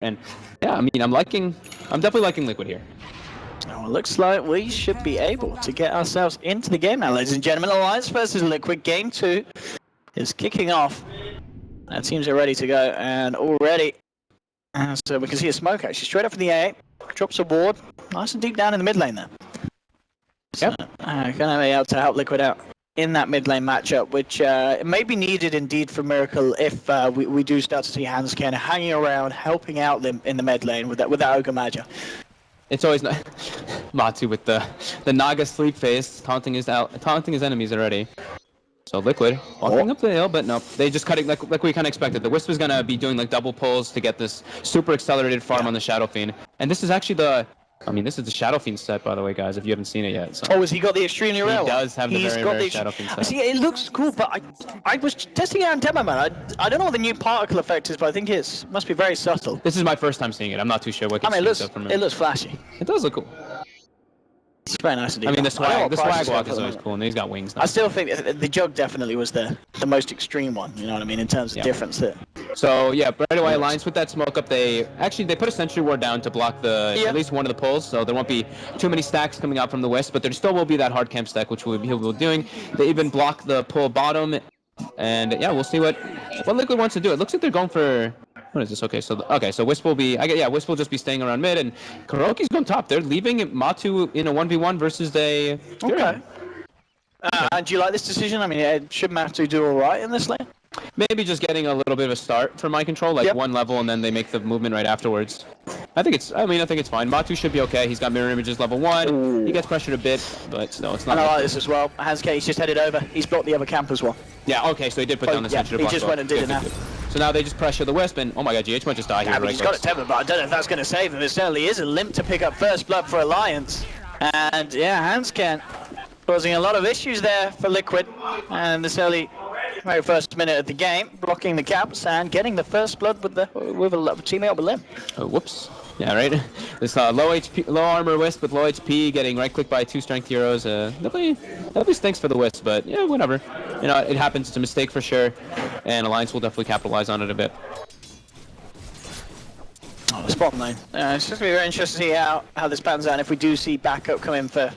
And yeah, I mean, I'm definitely liking Liquid here. Oh, it looks like we should be able to get ourselves into the game now, ladies and gentlemen. Alliance versus Liquid, game 2 is kicking off. Our teams are ready to go, and already, so we can see a smoke actually straight up for the A8. Drops a ward, nice and deep down in the mid lane there. So, Yep. gonna be able to help Liquid out in that mid lane matchup, which may be needed indeed for Miracle if we do start to see Hansken hanging around, helping out them in the mid lane with that Ogre Magi. It's always not Matsu with the Naga sleep face, taunting his enemies already. So Liquid walking up the hill, but no, they just cut it like we kind of expected. The Wisp was gonna be doing like double pulls to get this super accelerated farm on the Shadow Fiend, and this is actually this is the Shadow Fiend set, by the way, guys, if you haven't seen it yet. So. Oh, has he got the extremely rare one? He does have the very rare Shadow Fiend set. See, it looks cool, but I was testing it out in demo, man. I don't know what the new particle effect is, but I think it must be very subtle. This is my first time seeing it. I'm not too sure what it looks flashy. It does look cool. It's very nice to do. I mean, the swag walk is always cool, and he's got wings now. I still think the jug definitely was the most extreme one, you know what I mean, in terms of difference there. So, yeah, right away, Alliance with that smoke up, they put a sentry ward down to block at least one of the pulls, so there won't be too many stacks coming out from the west, but there still will be that hard camp stack, which he'll be doing. They even block the pull bottom, and yeah, we'll see what Liquid wants to do. It looks like they're going for... What is this? Okay, so Wisp will be... Wisp will just be staying around mid, and KuroKy's going top. They're leaving Matu in a 1v1 versus the... Okay. And do you like this decision? I mean, should Matu do alright in this lane? Maybe just getting a little bit of a start for mind control, like one level, and then they make the movement right afterwards. I think it's fine. Matu should be okay. He's got mirror images level 1. Ooh. He gets pressured a bit, but no, it's not. And I like this as well. Hansken, just headed over. He's blocked the other camp as well. Yeah, okay, so he did put down the sentry to block. He just went and did it now. So now they just pressure the Wisp, and oh my god, GH might just die here. He's got a temper, but I don't know if that's going to save him. It certainly is a limp to pick up first blood for Alliance. And yeah, Hansken causing a lot of issues there for Liquid. And this very first minute of the game, blocking the caps and getting the first blood with a teammate with Lim. Oh, whoops. Yeah, right. This low armor Wisp with low HP, getting right clicked by 2 strength heroes. Definitely stinks for the Wisp, but yeah, whatever. You know, it happens. It's a mistake for sure, and Alliance will definitely capitalize on it a bit. Oh, the spot lane. It's just gonna be very interesting to see how this pans out. And if we do see backup come in for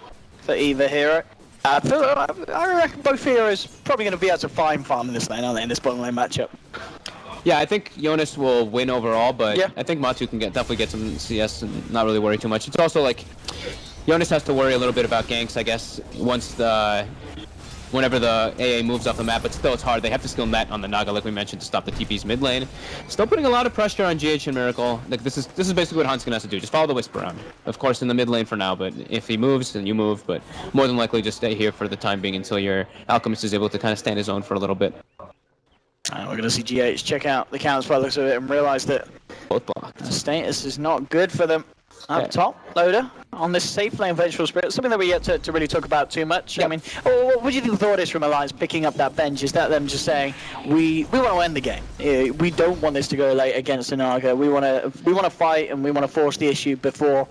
either hero. I reckon both heroes probably going to be able to find farm in this lane, aren't they, in this bottom lane matchup? Yeah, I think Jonas will win overall, but yeah. I think Matu can definitely get some CS and not really worry too much. It's also like Jonas has to worry a little bit about ganks, I guess, whenever the AA moves off the map, but still it's hard. They have to skill net on the Naga, like we mentioned, to stop the TP's mid lane. Still putting a lot of pressure on GH and Miracle. Like this is basically what Hansken has to do. Just follow the Wisp around. Of course, in the mid lane for now, but if he moves, then you move. But more than likely, just stay here for the time being until your Alchemist is able to kind of stand his own for a little bit. We're going to see GH check out the counters by the looks of it and realize that both blocked. The status is not good for them. Up top, Loader, on this safe lane Vengeful Spirit, something that we yet to really talk about too much. Yep. I mean, what do you think the thought is from Alliance picking up that bench? Is that them just saying, we want to end the game. We don't want this to go late against the Naga. We want to fight and we want to force the issue before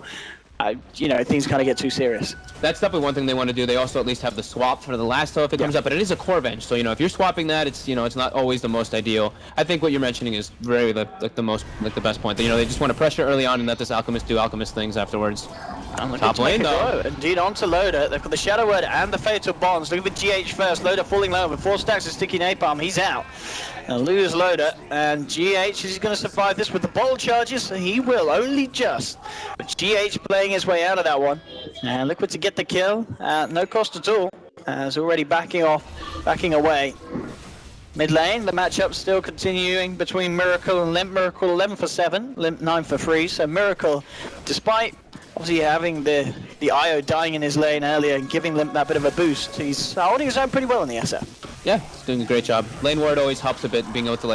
things kind of get too serious. That's definitely one thing they want to do. They also at least have the swap for the last if it comes up, but it is a core bench. So if you're swapping that, it's it's not always the most ideal. I think what you're mentioning is very the best point. That, they just want to pressure early on and let this Alchemist do Alchemist things afterwards. Top lane though. Indeed, onto Loader. They've got the Shadow Word and the Fatal Bonds. Look at the GH first. Loader falling low with 4 stacks of Sticky Napalm. He's out. And lose Loader, and GH is going to survive this with the bottle charges. He will, only just. But GH playing his way out of that one. And Liquid to get the kill, no cost at all. As already backing away. Mid lane, the matchup still continuing between Miracle and Limp. Miracle 11 for 7, Limp 9 for 3. So Miracle, despite obviously having the IO dying in his lane earlier and giving Limp that bit of a boost, he's holding his own pretty well in the SF. Yeah, he's doing a great job. Lane ward always helps a bit, being able to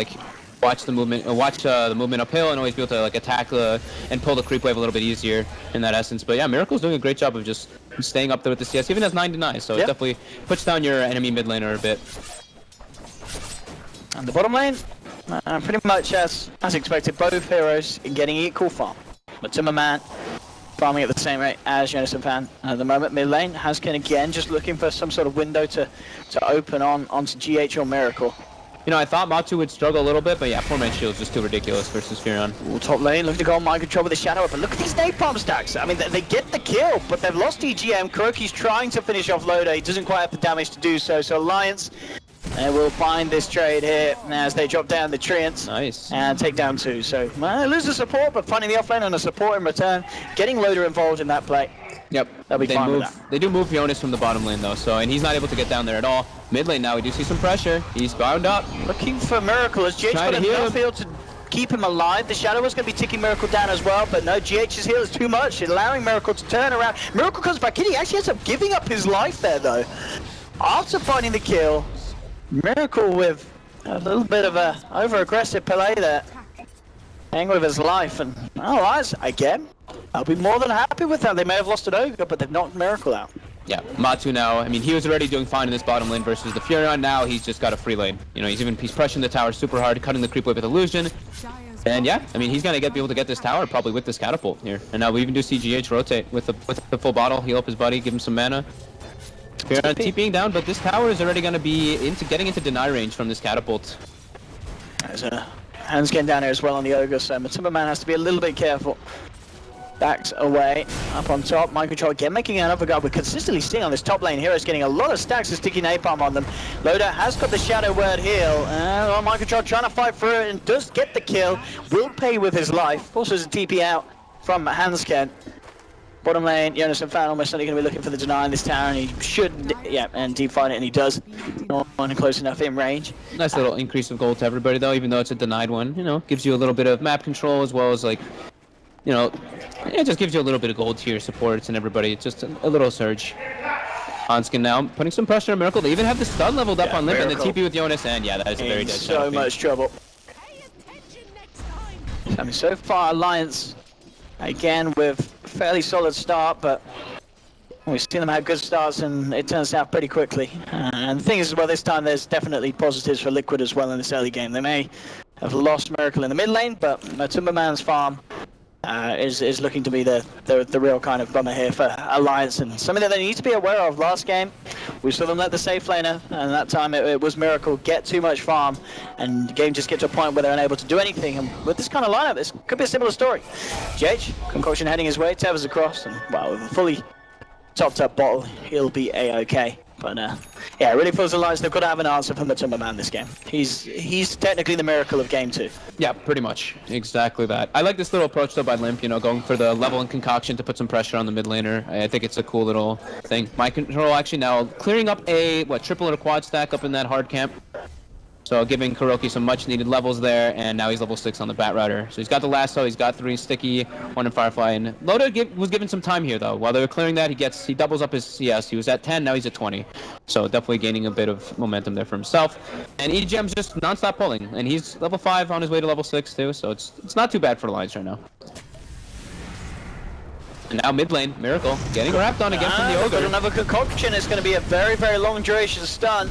watch the movement, the movement uphill, and always be able to attack and pull the creep wave a little bit easier in that essence. But yeah, Miracle's doing a great job of just staying up there with the CS, even as 9-9. So it definitely puts down your enemy mid laner a bit. And the bottom lane, pretty much as expected, both heroes getting equal farm. But Timmerman farming at the same rate as Jonas and Fan at the moment. Mid lane, Hansken again just looking for some sort of window to open onto GH or Miracle. you know, I thought Matu would struggle a little bit, but yeah, 4-man shield is just too ridiculous versus Furion. Ooh, top lane, looking to go on mind control with the Shadow, but look at these napalm stacks. I mean, they get the kill, but they've lost EGM. Kuroki's trying to finish off Loda. He doesn't quite have the damage to do so. So Alliance will find this trade here as they drop down the Treants. Nice. And take down 2. So they lose the support, but finding the offlane and the support in return, getting Loda involved in that play. Yep, they'll be fine with that. They do move Jonas from the bottom lane though, so and he's not able to get down there at all. Mid lane now, we do see some pressure. He's bound up. Looking for Miracle as GH got enough heal to keep him alive. The Shadow was going to be ticking Miracle down as well, but no, GH's heal is too much, allowing Miracle to turn around. Miracle comes back in. He actually ends up giving up his life there though. After finding the kill, Miracle with a little bit of a over-aggressive play there. Hang with his life, and Alliance, again, I'll be more than happy with that. They may have lost an Ogre, but they've knocked Miracle out. Yeah, Matu now, I mean, he was already doing fine in this bottom lane versus the Furion. Now he's just got a free lane. You know, he's pressuring the tower super hard, cutting the creep wave with Illusion. And yeah, I mean, he's going to be able to get this tower probably with this catapult here. And now we even do see GH rotate with the full bottle, heal up his buddy, give him some mana. Furion TPing down, but this tower is already going to be getting into deny range from this catapult. There's a hands getting down here as well on the Ogre, so Timberman has to be a little bit careful. Backs away, up on top, mind control again, making another guard. We're consistently seeing on this top lane, Heroes getting a lot of stacks of sticky napalm on them. Loda has got the Shadow Word heal, and mind control trying to fight through it and does get the kill. Will pay with his life. Also there's a TP out from Hansken. Bottom lane, Jonas and Fan almost certainly going to be looking for the deny in this tower, and he should, yeah, and deep fight it, and he does. Not close enough in range. Nice little increase of gold to everybody though, even though it's a denied one. You know, gives you a little bit of map control as well as like, you know, it just gives you a little bit of gold to your supports and everybody. It's just a little surge. Hansken now putting some pressure on Miracle. They even have the stun leveled up on Limp and the TP with Jonas, and yeah, that is a very dead shot. So much trouble. I mean, so far Alliance, again with a fairly solid start, but we've seen them have good starts and it turns out pretty quickly. And the thing is, well, this time there's definitely positives for Liquid as well in this early game. They may have lost Miracle in the mid lane, but Timberman's farm is looking to be the real kind of bummer here for Alliance, and something that they need to be aware of. Last game, we saw them let the safe laner, and that time it was Miracle get too much farm, and the game just get to a point where they're unable to do anything. And with this kind of lineup, this could be a similar story. GH, Concoction heading his way, Tevers across, and wow, with a fully topped up bottle, he'll be A-OK. But yeah, it really feels Alliance they've got to have an answer from the Timberman this game. He's technically the Miracle of game 2. Yeah, pretty much. Exactly that. I like this little approach though by Limp, you know, going for the level and concoction to put some pressure on the mid laner. I think it's a cool little thing. Mind control actually now clearing up a, triple or quad stack up in that hard camp. So giving Kuroki some much needed levels there, and now he's level 6 on the Bat Router. So he's got the lasso, he's got 3 sticky, 1 in Firefly, and Loda was given some time here though. While they were clearing that, he doubles up his CS. He was at 10, now he's at 20. So definitely gaining a bit of momentum there for himself. And EGM's just non-stop pulling, and he's level 5 on his way to level 6 too, so it's not too bad for Alliance right now. And now mid lane, Miracle getting wrapped on again from the Ogre. Another concoction. It's going to be a very, very long duration stun.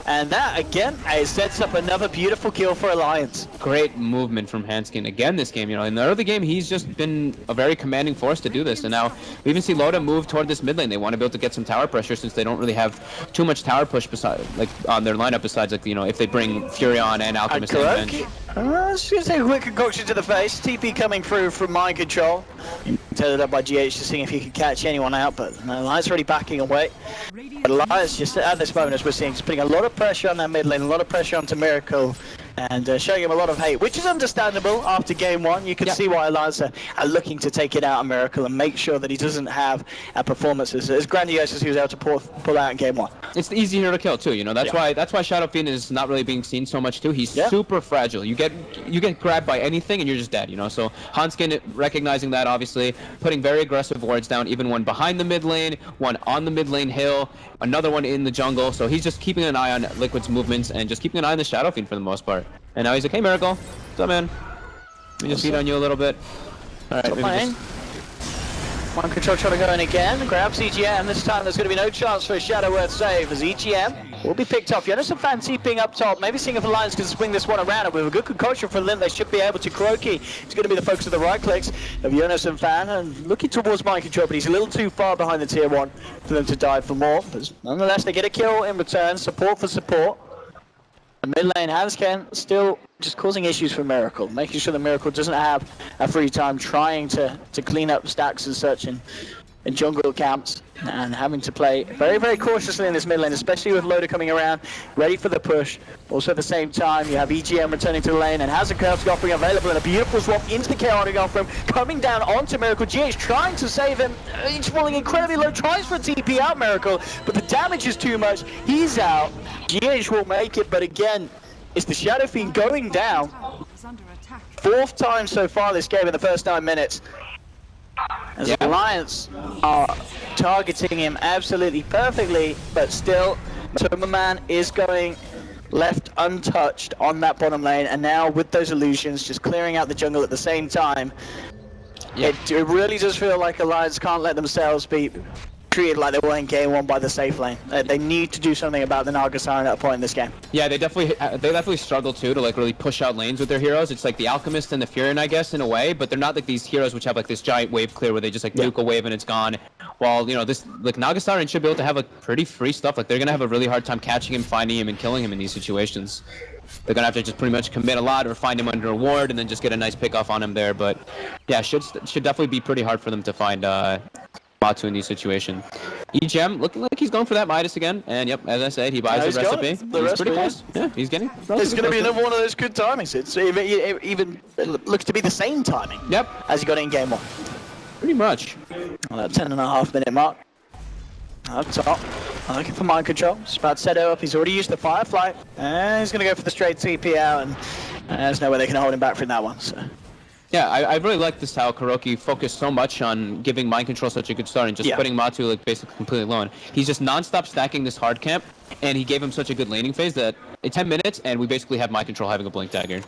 And that, again, sets up another beautiful kill for Alliance. Great movement from Hansken again this game. You know, in the early game, he's just been a very commanding force to do this. And now we even see Loda move toward this mid lane. They want to be able to get some tower pressure since they don't really have too much tower push on their lineup besides, like, you know, if they bring Furion and Alchemist on bench. Just going to take a quick concoction to the face. TP coming through from mind control. Tethered up by GH to see if he could catch anyone out, but Alliance already backing away. But Alliance just at this moment, as we're seeing, just putting a lot of pressure on that mid lane, a lot of pressure onto Miracle, and showing him a lot of hate, which is understandable after game 1. You can see why Alliance are looking to take it out on Miracle and make sure that he doesn't have a performance as grandiose as he was able to pull out in game 1. It's the easy hero to kill too, you know. That's why Shadow Fiend is not really being seen so much too. He's super fragile. You get grabbed by anything and you're just dead, you know. So Hansken recognizing that, obviously putting very aggressive wards down, even one behind the mid lane, one on the mid lane hill, another one in the jungle. So he's just keeping an eye on Liquid's movements and just keeping an eye on the Shadow Fiend for the most part. And now he's like, hey Miracle, what's up, man? Let me just beat on you a little bit. Alright, One control trying to go in again, grabs EGM. This time there's going to be no chance for a Shadow Word save as EGM will be picked off. Jonas and Fan TPing up top, maybe seeing if Alliance can swing this one around, and with a good concoction for Limp, they should be able to. Kuroki is going to be the focus of the right clicks of Jonas and Fan, and looking towards mind control, but he's a little too far behind the tier 1 for them to dive for more. But nonetheless, they get a kill in return, support for support. Mid lane, Hansken still just causing issues for Miracle, making sure that Miracle doesn't have a free time trying to clean up stacks and such in jungle camps, and having to play very, very cautiously in this mid lane, especially with Loader coming around, ready for the push. Also at the same time, you have EGM returning to the lane, and has a Curve's offering available, and a beautiful swap into the chaotic offering, coming down onto Miracle. GH trying to save him, he's falling incredibly low, tries for a TP out Miracle, but the damage is too much, he's out. GH will make it, but again, it's the Shadow Fiend going down. 4th time so far this game in the first 9 minutes. As Alliance are targeting him absolutely perfectly, but still, Tumberman is going left untouched on that bottom lane, and now with those illusions, just clearing out the jungle at the same time, it really does feel like Alliance can't let themselves be treated like they were in game 1 by the safe lane. They need to do something about the Naga Siren at a point in this game. Yeah, they definitely struggle too to like really push out lanes with their heroes. It's like the Alchemist and the Furin, I guess, in a way, but they're not like these heroes which have like this giant wave clear where they just like nuke a wave and it's gone. While, you know, this like Naga Siren should be able to have like pretty free stuff. Like they're gonna have a really hard time catching him, finding him, and killing him in these situations. They're gonna have to just pretty much commit a lot or find him under a ward and then just get a nice pick off on him there. But yeah, should definitely be pretty hard for them to find bo3 in these situations. EGM looking like he's going for that Midas again, and yep, as I said, he buys the recipe. He's pretty close. Yeah, he's getting. It's going to be another one of those good timings. It's even looks to be the same timing. Yep, as he got it in game 1. Pretty much. On that 10.5-minute mark. Up top, looking for mind control. Just about to set it up. He's already used the Firefly, and he's going to go for the straight TP out, and there's no way they can hold him back from that one. So. Yeah, I really like this how KuroKy focused so much on giving mind control such a good start and just putting bo3 like basically completely alone. He's just non-stop stacking this hard camp, and he gave him such a good laning phase that in 10 minutes, and we basically have mind control having a blink dagger.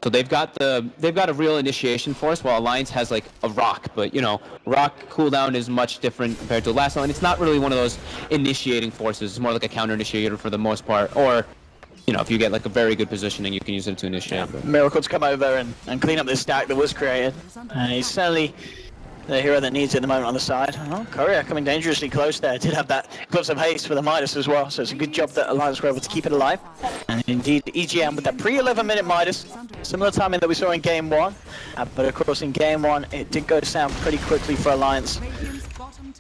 So they've got a real initiation force, while Alliance has like a rock, but you know, rock cooldown is much different compared to last one. It's not really one of those initiating forces. It's more like a counter initiator for the most part, or you know, if you get like a very good positioning, you can use it to initiate. Yeah, Miracle to come over and clean up this stack that was created. And he's certainly the hero that needs it at the moment on the side. Oh, Courier coming dangerously close there. Did have that Gloves of Haste for the Midas as well, so it's a good job that Alliance were able to keep it alive. And indeed, EGM with that pre-11-minute Midas, similar timing that we saw in game 1. But of course, in game 1, it did go down pretty quickly for Alliance.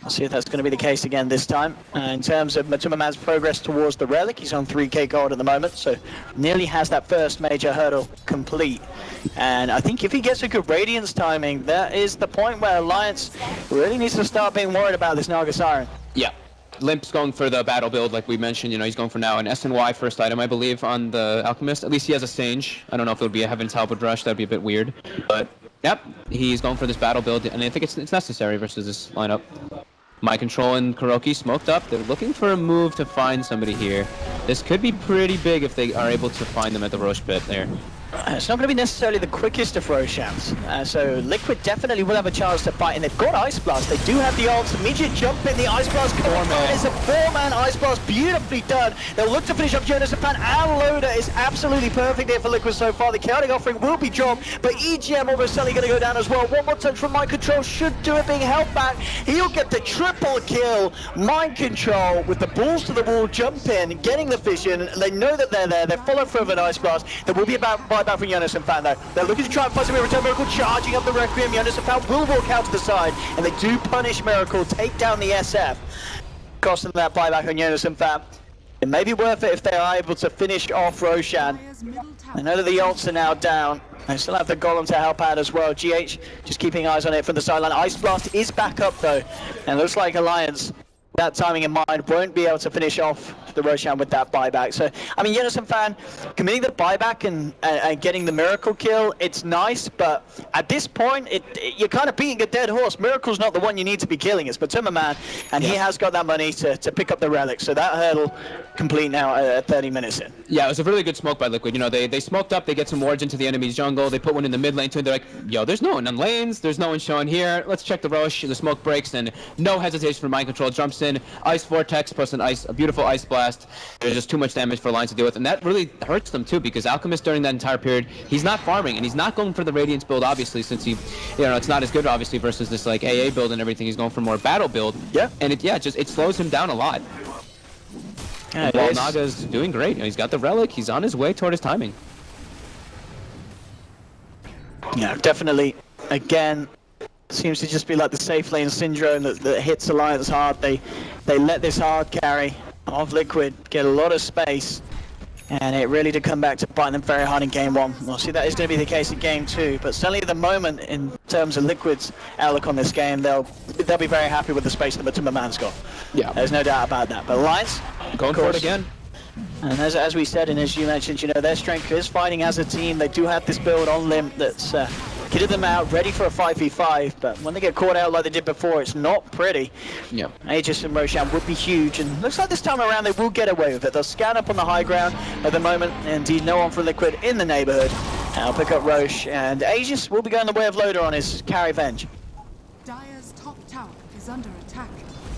I'll see if that's going to be the case again this time. In terms of Tumberman's progress towards the Relic, he's on 3k gold at the moment, so nearly has that first major hurdle complete. And I think if he gets a good Radiance timing, that is the point where Alliance really needs to start being worried about this Naga Siren. Yeah. Limp's going for the battle build, like we mentioned. You know, he's going for now an SNY first item, I believe, on the Alchemist. At least he has a Sage. I don't know if it would be a Heaven's Halberd Rush. That'd be a bit weird. But, yep, he's going for this battle build, and I think it's necessary versus this lineup. Mind Control and KuroKy smoked up. They're looking for a move to find somebody here. This could be pretty big if they are able to find them at the Roche pit there. It's not going to be necessarily the quickest of Roshans, so Liquid definitely will have a chance to fight, and they've got Ice Blast. They do have the ults. Immediate jump in, the Ice Blast coming down. It's a 4-man Ice Blast, beautifully done. They'll look to finish off Jonas and Pan, and Loader is absolutely perfect here for Liquid so far. The chaotic offering will be dropped, but EGM almost certainly going to go down as well. One more touch from Mind Control should do it, being held back. He'll get the triple kill. Mind Control with the balls to the wall, jump in, getting the vision. They know that they're there. They're followed through with an Ice Blast. There will be a buyback from Jonas and Pan though. They're looking to try and possibly return Miracle, charging up the Requiem. Jonas and Pan will walk out to the side, and they do punish Miracle, take down the SF. Costing that buyback on Jonas and Pan. It may be worth it if they are able to finish off Roshan. I know that the ults are now down. They still have the Golem to help out as well. GH just keeping eyes on it from the sideline. Ice Blast is back up though, and looks like Alliance, that timing in mind, won't be able to finish off the Roshan with that buyback. So, I mean, Jonas and Fan committing the buyback and getting the Miracle kill, it's nice, but at this point, you're kind of beating a dead horse. Miracle's not the one you need to be killing. It's Tumberman, and he has got that money to pick up the Relic. So that hurdle complete now at 30 minutes in. Yeah, it was a really good smoke by Liquid. You know, they smoked up, they get some wards into the enemy's jungle, they put one in the mid lane too, and they're like, yo, there's no one on lanes, there's no one showing here, let's check the Roche. The smoke breaks, and no hesitation for Mind Control, jumps in, Ice Vortex plus a beautiful Ice Blast. There's just too much damage for Alliance to deal with, and that really hurts them too, because Alchemist during that entire period, he's not farming, and he's not going for the Radiance build, obviously, since it's not as good, obviously, versus this like AA build and everything. He's going for more battle build. Yeah. And it slows him down a lot. Yeah, while Naga's doing great. You know, he's got the relic. He's on his way toward his timing. Yeah, definitely. Again, seems to just be like the safe lane syndrome that hits Alliance hard. They let this hard carry of Liquid get a lot of space, and it really did come back to bite them very hard in game one. We'll see that is going to be the case in game two, but certainly at the moment, in terms of Liquid's outlook on this game, they'll be very happy with the space that Matumba Man's got. Yeah, there's no doubt about that. But Alliance going for it again. And as we said, and as you mentioned, you know, their strength is fighting as a team. They do have this build on Limp that's kitted them out, ready for a 5v5, but when they get caught out like they did before, it's not pretty. Yeah. Aegis and Roshan would be huge, and looks like this time around they will get away with it. They'll scan up on the high ground at the moment, indeed no one from Liquid in the neighborhood. I'll pick up Roche, and Aegis will be going the way of Loader on his carry Venge. Dire's top tower is under attack.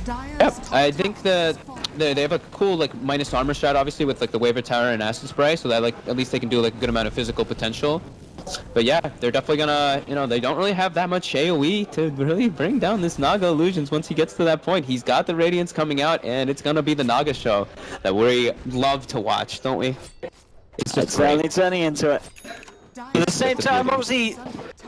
Yep, I think that they have a cool like minus armor strat, obviously, with like the Waver Tower and Acid Spray, so that like at least they can do like a good amount of physical potential. But yeah, they're definitely gonna, you know, they don't really have that much AoE to really bring down this Naga Illusions once he gets to that point. He's got the Radiance coming out, and it's gonna be the Naga show that we love to watch, don't we? It's just certainly turning into it. At the same time, obviously,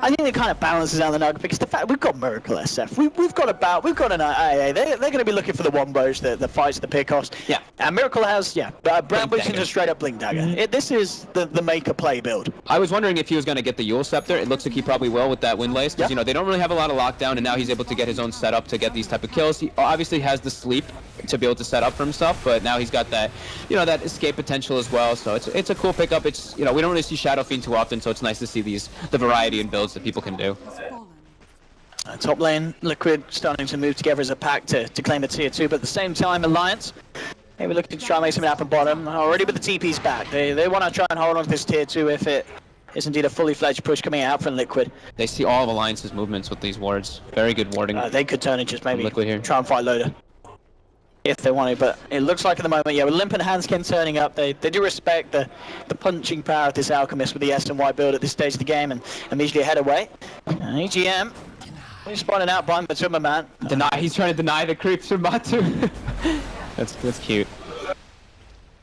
I think it kind of balances out the Naga because the fact we've got Miracle SF, we've got an IA. They're going to be looking for the Wombos, the fights, the pickoffs. Yeah, and Miracle has Brown Boots into straight up Blink Dagger. This is the make or play build. I was wondering if he was going to get the Yule Scepter. It looks like he probably will with that Windlace, because you know they don't really have a lot of lockdown, and now he's able to get his own setup to get these type of kills. He obviously has the sleep to be able to set up for himself, but now he's got that, you know, that escape potential as well. So it's a cool pickup. It's, you know, we don't really see Shadow Fiend too often, so it's nice to see the variety in builds that people can do. Top lane, Liquid starting to move together as a pack to claim a tier 2, but at the same time, Alliance, maybe looking to try and make something happen bottom. Already with the TP's back. They want to try and hold on to this tier 2 if it is indeed a fully fledged push coming out from Liquid. They see all of Alliance's movements with these wards. Very good warding. They could turn and just maybe Liquid here. Try and fight Loader if they wanted, but it looks like at the moment, yeah, with Limp and Hanskin turning up, they do respect the punching power of this Alchemist with the S and Y build at this stage of the game, and immediately head away. And AGM, he's spawning out by Matumba Man. He's trying to deny the creeps from Batu. That's cute.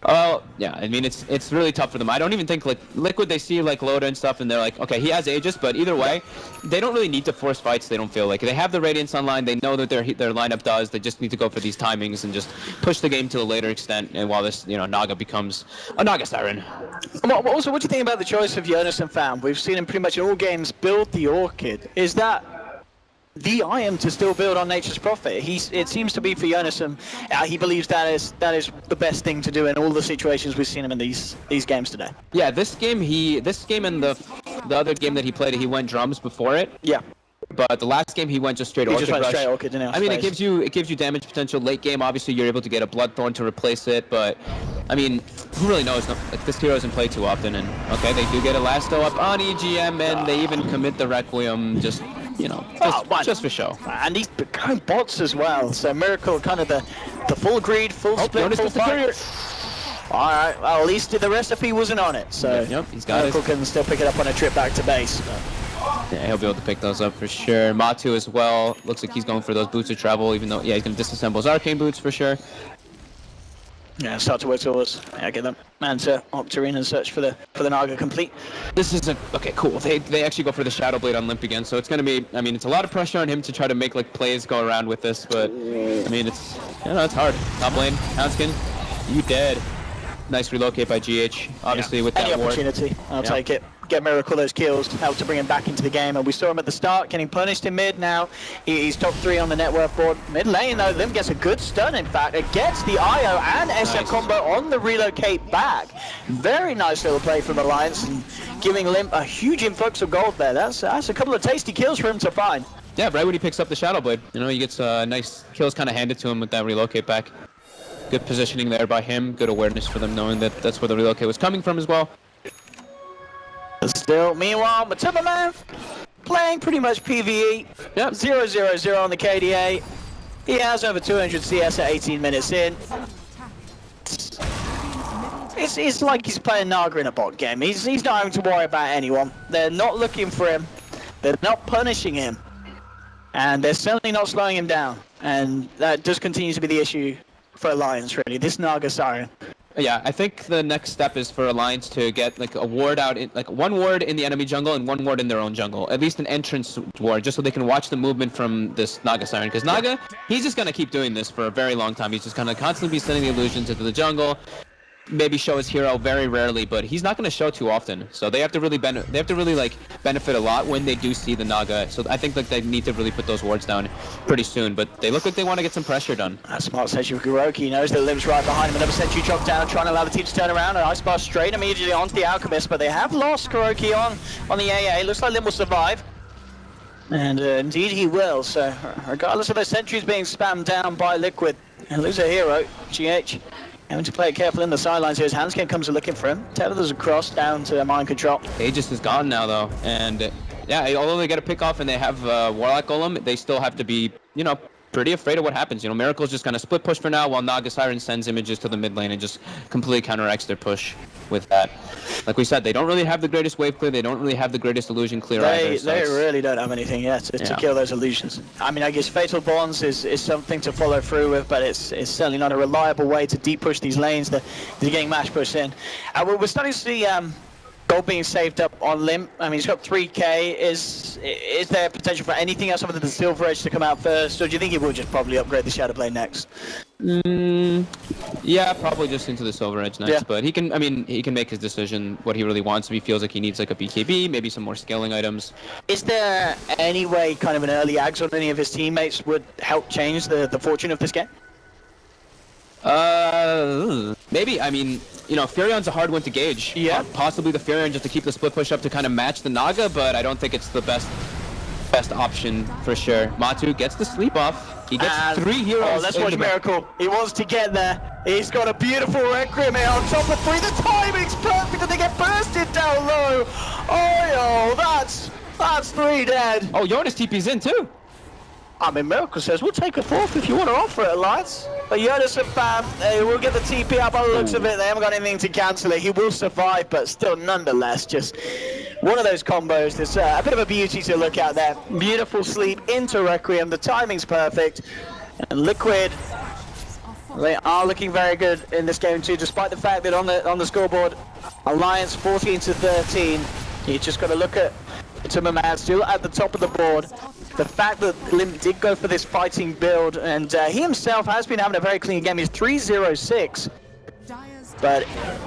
Well, yeah, I mean, it's really tough for them. I don't even think, like, Liquid, they see, like, Loda and stuff, and they're like, okay, he has Aegis, but either way, they don't really need to force fights, they don't feel like. They have the Radiance online, they know that their lineup does, they just need to go for these timings and just push the game to a later extent, and while this, you know, Naga becomes a Naga Siren. Also, what do you think about the choice of Jonas and Fam? We've seen him pretty much in all games build the Orchid. Is that the item to still build on Nature's Prophet? It seems to be for Jonas, and he believes that is the best thing to do in all the situations we've seen him in these games today. Yeah, this game and the other game that he played, he went drums before it. Yeah. But the last game he went just straight Orchid Rush. Straight Orchid, didn't he? I mean, it gives you damage potential late game. Obviously, you're able to get a Bloodthorn to replace it, but I mean, who really knows? Like, this hero doesn't play too often, and okay, they do get a Lasto up on EGM, and they even commit the Requiem, just, you know, just for show. And he's going bots as well. So Miracle, kind of the full greed, full split, full fight. All right, well, at least the recipe wasn't on it. So yep, he's got Miracle can still pick it up on a trip back to base. Yeah, he'll be able to pick those up for sure. Matu as well. Looks like he's going for those boots of travel, even though, yeah, he's going to disassemble his arcane boots for sure. Yeah, start to work towards. Yeah, get them. Manta, Octarine, and search for the Naga complete. This is okay, cool. They actually go for the Shadow Blade on Limp again, so it's going to be, I mean, it's a lot of pressure on him to try to make like plays go around with this, but I mean, it's, you know, it's hard. Top lane, Houndskin, you dead. Nice relocate by GH, obviously with that Any opportunity, I'll take it. Get Miracle those kills, help to bring him back into the game, and we saw him at the start getting punished in mid. Now he's top 3 on the net worth board. Mid lane though, Lim gets a good stun. In fact, it gets the IO and SF combo on the relocate back. Very nice little play from Alliance, and giving Lim a huge influx of gold there. That's a couple of tasty kills for him to find. Yeah, right when he picks up the Shadow Blade, you know, he gets nice kills kind of handed to him with that relocate back. Good positioning there by him. Good awareness for them, knowing that that's where the relocate was coming from as well. Still, meanwhile, Matumba Man playing pretty much PvE. Yep. 0-0-0 on the KDA. He has over 200 CS at 18 minutes in. It's like he's playing Naga in a bot game. He's not having to worry about anyone. They're not looking for him. They're not punishing him. And they're certainly not slowing him down. And that just continues to be the issue for Alliance, really, this Naga Siren. Yeah, I think the next step is for Alliance to get like a ward out, like one ward in the enemy jungle and one ward in their own jungle. At least an entrance ward, just so they can watch the movement from this Naga Siren. Because Naga, he's just gonna keep doing this for a very long time. He's just gonna constantly be sending the illusions into the jungle. Maybe show his hero very rarely, but he's not going to show too often. So they have to really benefit a lot when they do see the Naga. So I think like they need to really put those wards down pretty soon. But they look like they want to get some pressure done. A smart sentry for Kuroki. He knows that Lim's right behind him. Another sentry dropped down, trying to allow the team to turn around. And Ice Bar straight immediately onto the Alchemist, but they have lost Kuroki on the AA. Looks like Lim will survive. And indeed he will. So regardless of those sentries being spammed down by Liquid, and lose a hero, GH. Having to play it careful in the sidelines here as Hanskin comes looking for him. Tethers across down to mind control. Aegis is gone now though, and yeah, although they get a pick off and they have Warlock Golem, they still have to be, you know, pretty afraid of what happens. You know, Miracle's just gonna split push for now while Naga Siren sends images to the mid lane and just completely counteracts their push with that. Like we said, they don't really have the greatest wave clear, they don't really have the greatest illusion clear either. So they really don't have anything yet to kill those illusions. I mean, I guess Fatal Bonds is something to follow through with, but it's certainly not a reliable way to deep push these lanes that they're getting mash pushed in. We're starting to see gold being saved up on Limp. I mean, he's got 3k. Is there potential for anything else other than the Silver Edge to come out first, or do you think he will just probably upgrade the Shadow Blade next? Yeah, probably just into the Silver Edge next, but he can make his decision what he really wants. If he feels like he needs like a BKB, maybe some more scaling items. Is there any way kind of an early Ags on any of his teammates would help change the fortune of this game? Maybe. I mean, you know, Furion's a hard one to gauge. Yeah. Possibly the Furion just to keep the split push up to kind of match the Naga, but I don't think it's the best option for sure. Matu gets the sleep off. He gets 3 heroes. Oh, let's watch Miracle. He wants to get there. He's got a beautiful Requiem here on top of 3. The timing's perfect and they get bursted down low. Oh, that's 3 dead. Oh, Jonas TP's in too. I mean, Miracle says, we'll take a 4th if you want to offer it, Alliance. But Jonas and Bam, they will get the TP out by the looks of it. They haven't got anything to cancel it. He will survive, but still, nonetheless, just one of those combos. There's a bit of a beauty to look at there. Beautiful sleep into Requiem. The timing's perfect. And Liquid, they are looking very good in this game too, despite the fact that on the scoreboard, Alliance 14 to 13. You just got to look at Timmerman still at the top of the board. The fact that Lim did go for this fighting build, and he himself has been having a very clean game. He's 3-0-6, but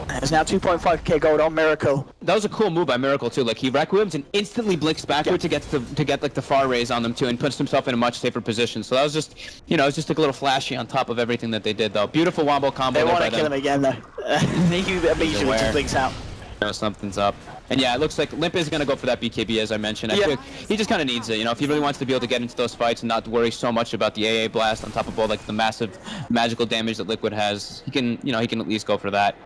there's now 2.5k gold on Miracle. That was a cool move by Miracle too. Like he Requiems and instantly blinks backward to get like the far raise on them too, and puts himself in a much safer position. So that was just, you know, it was just like a little flashy on top of everything that they did though. Beautiful wombo combo. They want to kill him again though. He immediately just blinks out. You know, something's up. And yeah, it looks like Limp is going to go for that BKB, as I mentioned. I feel like he just kind of needs it, you know, if he really wants to be able to get into those fights and not worry so much about the AA blast on top of all like the massive magical damage that Liquid has. He can, you know, he can at least go for that.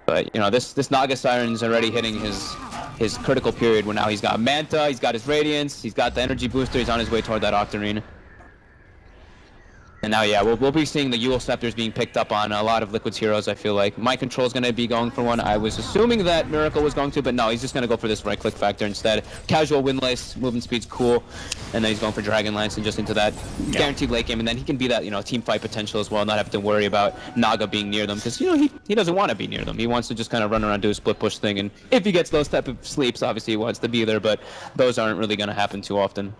But, you know, this Naga Siren's already hitting his critical period where now he's got Manta, he's got his Radiance, he's got the energy booster, he's on his way toward that Octarine. And now, yeah, we'll be seeing the Yule Scepters being picked up on a lot of Liquid's heroes, I feel like. Mind Control's going to be going for one. I was assuming that Miracle was going to, but no, he's just going to go for this right-click factor instead. Casual Windlace, movement speed's cool, and then he's going for Dragon Lance and just into that guaranteed late game, and then he can be that, you know, team fight potential as well, not have to worry about Naga being near them, because, you know, he doesn't want to be near them. He wants to just kind of run around, do a split push thing, and if he gets those type of sleeps, obviously he wants to be there, but those aren't really going to happen too often.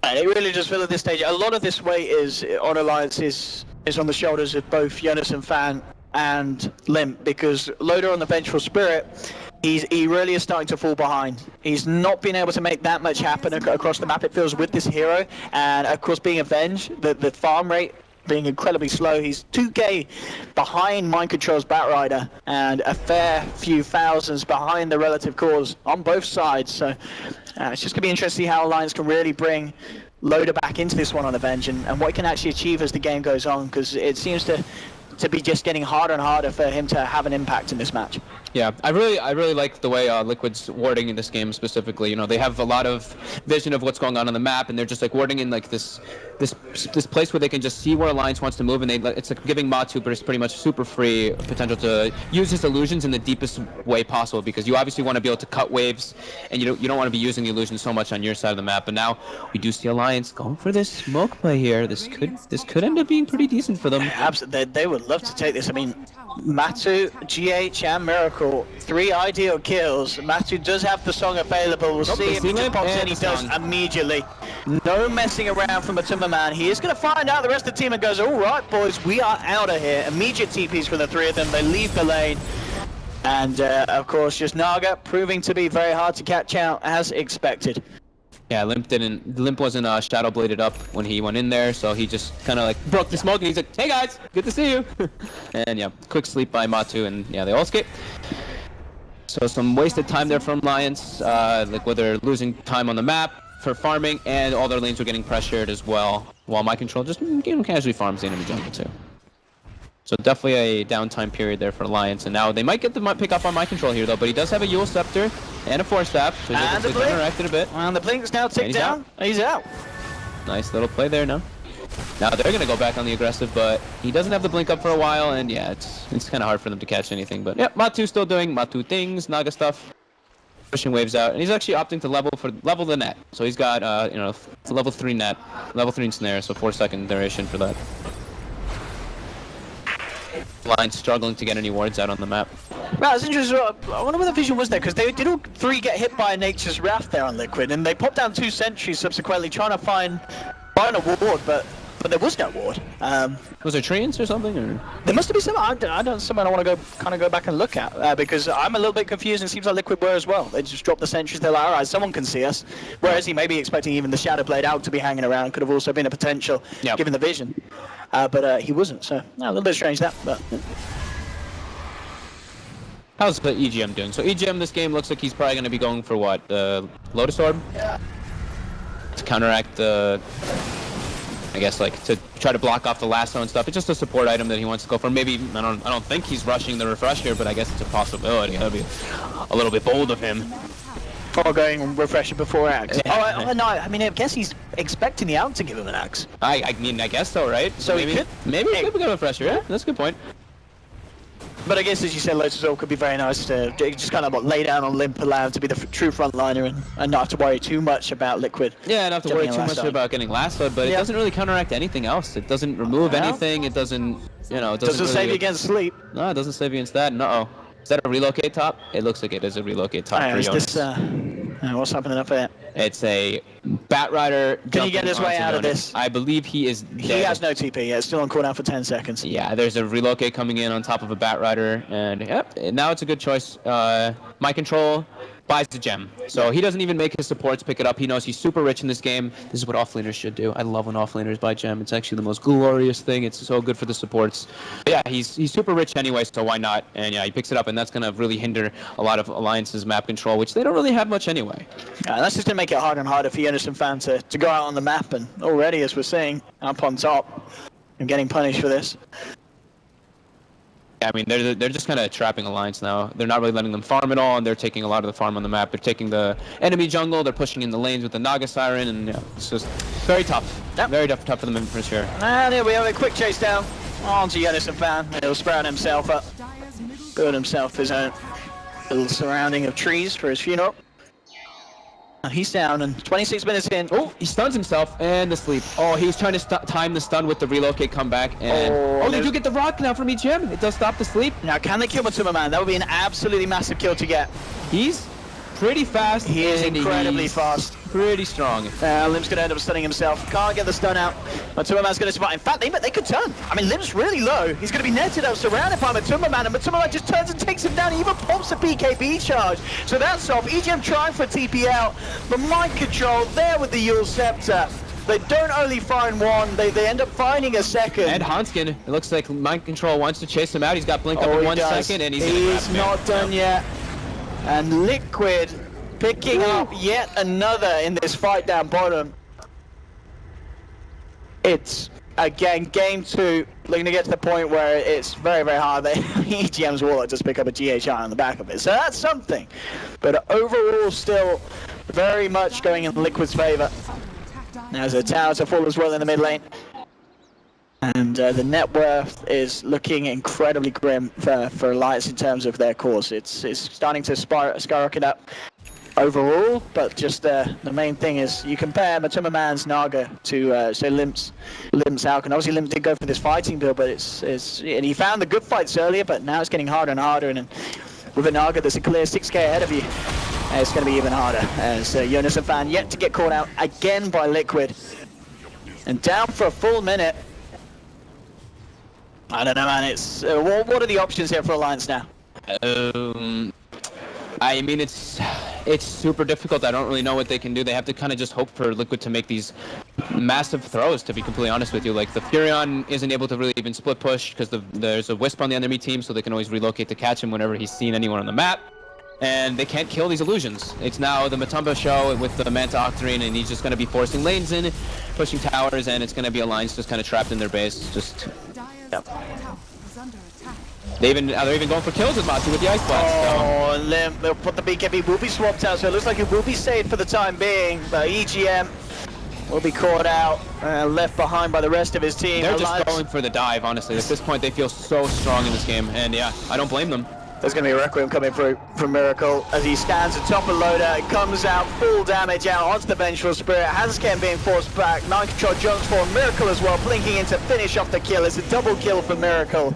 They really just feel at this stage. A lot of this weight is on Alliance is on the shoulders of both Jonas and Fan and Limp, because Loader on the vengeful spirit, he really is starting to fall behind. He's not been able to make that much happen across the map, it feels, with this hero, and of course being avenged, the farm rate being incredibly slow. He's 2k behind Mind Control's Batrider and a fair few thousands behind the relative cause on both sides. So it's just going to be interesting to see how Alliance can really bring Loader back into this one on Avenge and what he can actually achieve as the game goes on, because it seems to be just getting harder and harder for him to have an impact in this match. Yeah, I really like the way Liquid's warding in this game specifically. You know, they have a lot of vision of what's going on the map, and they're just like warding in like this place where they can just see where Alliance wants to move, and it's like giving Matu pretty much super free potential to use his illusions in the deepest way possible, because you obviously want to be able to cut waves, and you don't want to be using the illusion so much on your side of the map. But now we do see Alliance going for this smoke play here. This could end up being pretty decent for them. Absolutely, they would love to take this. I mean, Matu, GH, and Miracle, 3 ideal kills. Matu does have the song available. We'll see if he just pops in. He does immediately. No messing around from Matumba Man. He is going to find out the rest of the team and goes, all right, boys, we are out of here. Immediate TPs from the 3 of them. They leave the lane. And, of course, just Naga proving to be very hard to catch out as expected. Yeah, Limp wasn't shadow bladed up when he went in there, so he just kind of like broke the smoke and he's like, hey guys, good to see you. And yeah, quick sleep by Matu, and yeah, they all escape. So some wasted time there from Alliance, like where they're losing time on the map for farming, and all their lanes were getting pressured as well, while My Control just casually farms the enemy jungle too. So definitely a downtime period there for Alliance, and now they might get the pick up on My Control here though, but he does have a Yule Scepter and a Force Staff, so he's able to interact a bit. And the Blink's now ticked down. He's out. Nice little play there now. Now they're gonna go back on the aggressive, but he doesn't have the blink up for a while, and yeah, it's kind of hard for them to catch anything. But yeah, Matu's still doing Matu things, Naga stuff, pushing waves out, and he's actually opting to level the net. So he's got you know, level 3 net, level 3 snare, so 4-second duration for that. Line struggling to get any wards out on the map. Well, it's interesting. I wonder where the vision was there, because they did all 3 get hit by Nature's Wrath there on Liquid, and they popped down 2 sentries subsequently trying to find a ward, but there was no ward. Was there treants or something? Or? There must have been some. I don't. Something I want to go back and look at, because I'm a little bit confused. And it seems like Liquid were as well. They just dropped the sentries. They're like, all right, someone can see us. Whereas he may be expecting even the Shadow Blade out to be hanging around. Could have also been a potential, given the vision. But he wasn't. So a little bit strange that. But how's the EGM doing? So EGM this game looks like he's probably going to be going for what? Lotus Orb? To counteract the... I guess like to try to block off the lasso and stuff. It's just a support item that he wants to go for. Maybe I don't think he's rushing the refresh here, but I guess it's a possibility. That'd be a little bit bold of him. Or going refresher before axe. Oh no, I mean I guess he's expecting the out to give him an axe. I mean I guess so, right? So maybe he could go refresher. Yeah, that's a good point. But I guess, as you said, Lotus Orb could be very nice to just kind of lay down on Limp, allow him to be the true frontliner and not have to worry too much about Liquid. Yeah, not have to worry too much about getting lassoed, but it doesn't really counteract anything else. It doesn't remove anything. It doesn't, you know, it doesn't really, save you against sleep. No, it doesn't save you against that. No. Is that a relocate top? It looks like it is a relocate top. Is this, what's happening up there? It's a Bat Rider. Can he get his way out of this? I believe he is dead. He has no TP yet. It's still on cooldown for 10 seconds. Yeah, there's a relocate coming in on top of a Bat Rider, and yep, now it's a good choice. My Control buys the gem. So he doesn't even make his supports pick it up. He knows he's super rich in this game. This is what offlaners should do. I love when offlaners buy gem. It's actually the most glorious thing. It's so good for the supports. But yeah, he's super rich anyway, so why not? And yeah, he picks it up, and that's going to really hinder a lot of Alliance's map control, which they don't really have much anyway. Yeah, that's just going to make it harder and harder for Yenison fan to go out on the map, and already, as we're seeing, up on top, and getting punished for this. I mean, they're just kind of trapping Alliance now. They're not really letting them farm at all, and they're taking a lot of the farm on the map. They're taking the enemy jungle, they're pushing in the lanes with the Naga Siren, and yeah, it's just very tough. Yep. Very tough for them for sure. And here we have a quick chase down onto Yenison fan. He'll sprout himself up, build himself his own little surrounding of trees for his funeral. He's down, and 26 minutes in. Oh, he stuns himself, and the sleep. Oh, he was trying to time the stun with the relocate comeback, and they do get the rock now from EGM. It does stop the sleep. Now, can they kill Matumba Man? That would be an absolutely massive kill to get. He's pretty fast. He is incredibly fast. Pretty strong. Limp's going to end up stunning himself. Can't get the stun out. Matumba Man's going to survive. In fact, they could turn. I mean, Limp's really low. He's going to be netted out, surrounded by Matumba Man, and Matumba Man just turns and takes him down. He even pops a BKB charge. So that's off. EGM trying for TP out, but Mind Control there with the Yule Scepter. They don't only find one, they end up finding a second. And Hanskin, it looks like Mind Control wants to chase him out. He's got blink up in 1 second, and he's not done yet. And Liquid picking up yet another in this fight down bottom. It's again, game 2, looking to get to the point where it's very, very hard that EGM's Warlock just pick up a GHI on the back of it. So that's something. But overall, still very much going in Liquid's favor. There's a tower to fall as well in the mid lane. And the net worth is looking incredibly grim for Alliance in terms of their course. It's starting to skyrocket up overall, but just the main thing is you compare Matuma Naga to say Limp's Falcon. Obviously Limp did go for this fighting build, but and he found the good fights earlier, but now it's getting harder and harder, and with a Naga there's a clear 6k ahead of you. It's going to be even harder, as Jonas and Fan yet to get caught out again by Liquid. And down for a full minute. I don't know, man, it's what are the options here for Alliance now? I mean, it's super difficult. I don't really know what they can do. They have to kind of just hope for Liquid to make these massive throws, to be completely honest with you. Like, the Furion isn't able to really even split push because there's a Wisp on the enemy team, so they can always relocate to catch him whenever he's seen anyone on the map. And they can't kill these illusions. It's now the Matumba show with the Manta Octarine, and he's just going to be forcing lanes in, pushing towers, and it's going to be Alliance just kind of trapped in their base. Just... Yep. They're even going for kills with Matsu with the Ice Blast. Oh, Limp, they'll put the BKB, will be swapped out, so it looks like it will be saved for the time being, but EGM will be caught out, left behind by the rest of his team. They're just going for the dive, honestly. At this point, they feel so strong in this game, and yeah, I don't blame them. There's going to be a Requiem coming through from Miracle as he stands atop of Loader. It comes out, full damage out onto the Vengeful Spirit. Hanscam being forced back. Mind Control jumps for Miracle as well, blinking in to finish off the kill. It's a double kill for Miracle.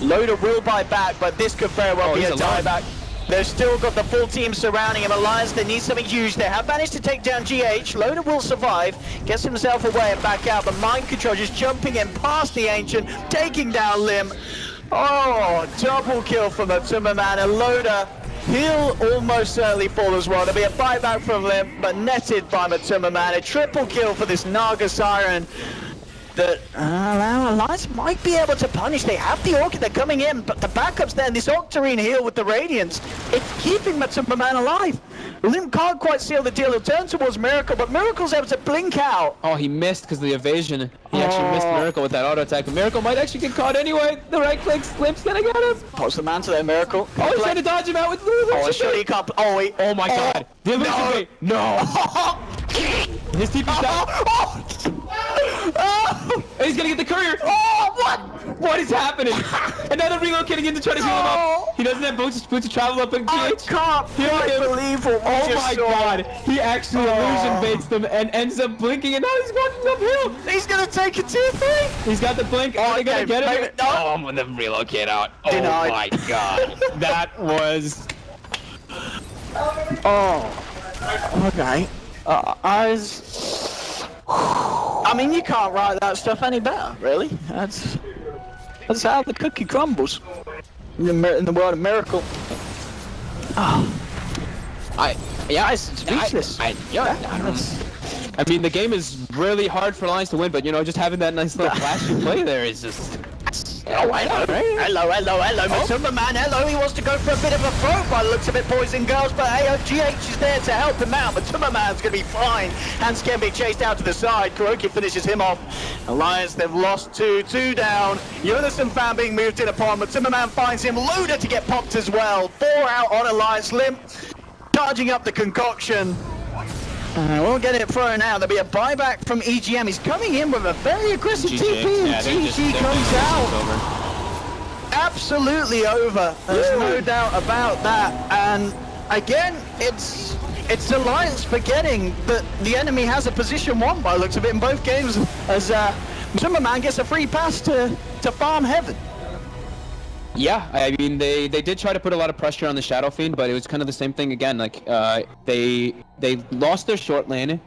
Loader will buy back, but this could very well be a dieback. They've still got the full team surrounding him. Alliance, they need something huge. They have managed to take down GH. Loader will survive, gets himself away and back out, but Mind Control just jumping in past the Ancient, taking down Lim. Oh, double kill from the Timberman, and Loader, he'll almost certainly fall as well. There'll be a buyback from Limp, but netted by the Timberman. A triple kill for this Naga Siren that Alliance might be able to punish. They have the Orchid, they're coming in, but the backup's there, and this Octarine heal with the Radiance, it's keeping the Timberman alive. Limp can't quite seal the deal. He'll turn towards Miracle, but Miracle's able to blink out. Oh, he missed because of the evasion. He actually missed Miracle with that auto attack, but Miracle might actually get caught anyway. The right click, Limp's gonna get him. Post the man to there, Miracle. Oh, he's trying to dodge him out with Lulu. Oh, sure he can't. Oh, wait. Oh my god. The illusion no. His TP's down. He's gonna get the courier. Oh, what? What is happening? Another relocating in to try to heal him up. He doesn't have boots to travel up and I can't quite believe what we Oh just my saw. god. He actually illusion baits them and ends up blinking, and now he's walking uphill. He's gonna take a 2-3. He's got the blink. Are they gonna get him? No. Oh, I'm gonna relocate out. Oh Denied. my god. That was... Oh. Okay. I mean, you can't write that stuff any better, really. That's how the cookie crumbles in the world of Miracle. Oh. It's speechless. I mean, the game is really hard for Alliance to win, but, you know, just having that nice little flashy play there is just... Oh, hello. Hello. Timberman, hello. He wants to go for a bit of a throw by the looks of it, boys and girls, but GH is there to help him out, but Timberman's going to be fine. Hands can be chased out to the side. Kuroki finishes him off. Alliance, they've lost two down. Jonas and Fan being moved in upon, but Timberman finds him. Loader to get popped as well. 4 out on Alliance. Limp charging up the concoction. We'll get it thrown out. There'll be a buyback from EGM. He's coming in with a very aggressive TP, and GG comes out. Absolutely over. There's no doubt about that. And again, it's Alliance forgetting that the enemy has a position 1 by the looks of it in both games, as Timberman gets a free pass to farm heaven. Yeah, I mean, they did try to put a lot of pressure on the Shadow Fiend, but it was kind of the same thing again. Like, they lost their short lane.